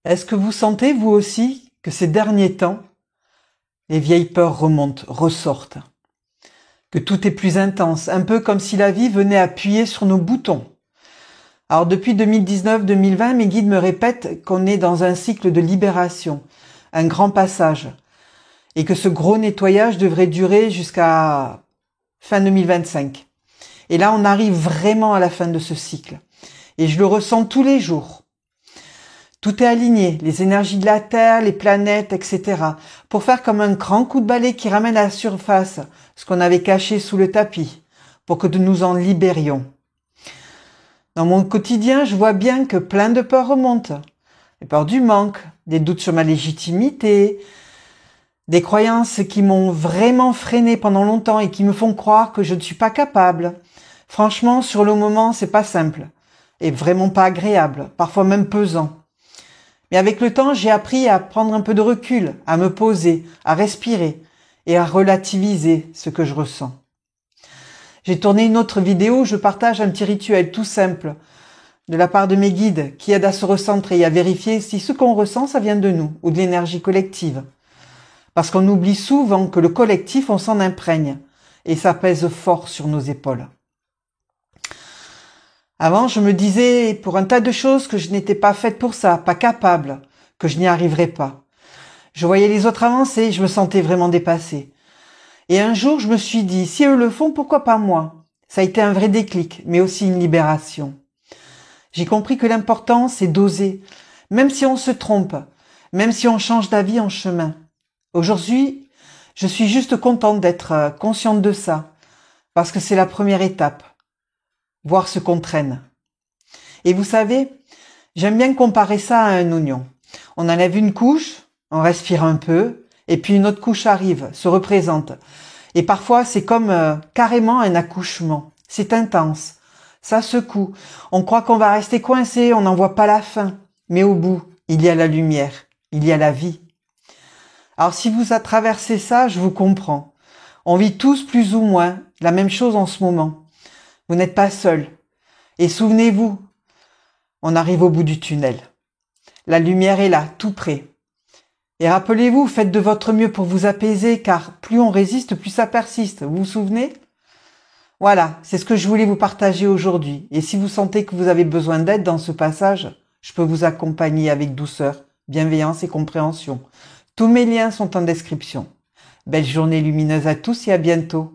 Est-ce que vous sentez, vous aussi, que ces derniers temps, les vieilles peurs remontent, ressortent, que tout est plus intense, un peu comme si la vie venait appuyer sur nos boutons? Alors depuis 2019-2020, mes guides me répètent qu'on est dans un cycle de libération, un grand passage, et que ce gros nettoyage devrait durer jusqu'à fin 2025. Et là, on arrive vraiment à la fin de ce cycle. Et je le ressens tous les jours. Tout est aligné, les énergies de la Terre, les planètes, etc. pour faire comme un grand coup de balai qui ramène à la surface ce qu'on avait caché sous le tapis, pour que nous en libérions. Dans mon quotidien, je vois bien que plein de peurs remontent. Les peurs du manque, des doutes sur ma légitimité, des croyances qui m'ont vraiment freiné pendant longtemps et qui me font croire que je ne suis pas capable. Franchement, sur le moment, c'est pas simple et vraiment pas agréable, parfois même pesant. Mais avec le temps, j'ai appris à prendre un peu de recul, à me poser, à respirer et à relativiser ce que je ressens. J'ai tourné une autre vidéo où je partage un petit rituel tout simple de la part de mes guides qui aide à se recentrer et à vérifier si ce qu'on ressent, ça vient de nous ou de l'énergie collective. Parce qu'on oublie souvent que le collectif, on s'en imprègne et ça pèse fort sur nos épaules. Avant, je me disais pour un tas de choses que je n'étais pas faite pour ça, pas capable, que je n'y arriverais pas. Je voyais les autres avancer, je me sentais vraiment dépassée. Et un jour, je me suis dit, si eux le font, pourquoi pas moi? Ça a été un vrai déclic, mais aussi une libération. J'ai compris que l'important, c'est d'oser, même si on se trompe, même si on change d'avis en chemin. Aujourd'hui, je suis juste contente d'être consciente de ça, parce que c'est la première étape. Voir ce qu'on traîne. Et vous savez, j'aime bien comparer ça à un oignon. On enlève une couche, on respire un peu, et puis une autre couche arrive, se représente. Et parfois, c'est comme carrément un accouchement. C'est intense. Ça secoue. On croit qu'on va rester coincé, on n'en voit pas la fin. Mais au bout, il y a la lumière, il y a la vie. Alors si vous traversez ça, je vous comprends. On vit tous plus ou moins la même chose en ce moment. Vous n'êtes pas seul. Et souvenez-vous, on arrive au bout du tunnel. La lumière est là, tout près. Et rappelez-vous, faites de votre mieux pour vous apaiser, car plus on résiste, plus ça persiste. Vous vous souvenez? Voilà, c'est ce que je voulais vous partager aujourd'hui. Et si vous sentez que vous avez besoin d'aide dans ce passage, je peux vous accompagner avec douceur, bienveillance et compréhension. Tous mes liens sont en description. Belle journée lumineuse à tous et à bientôt.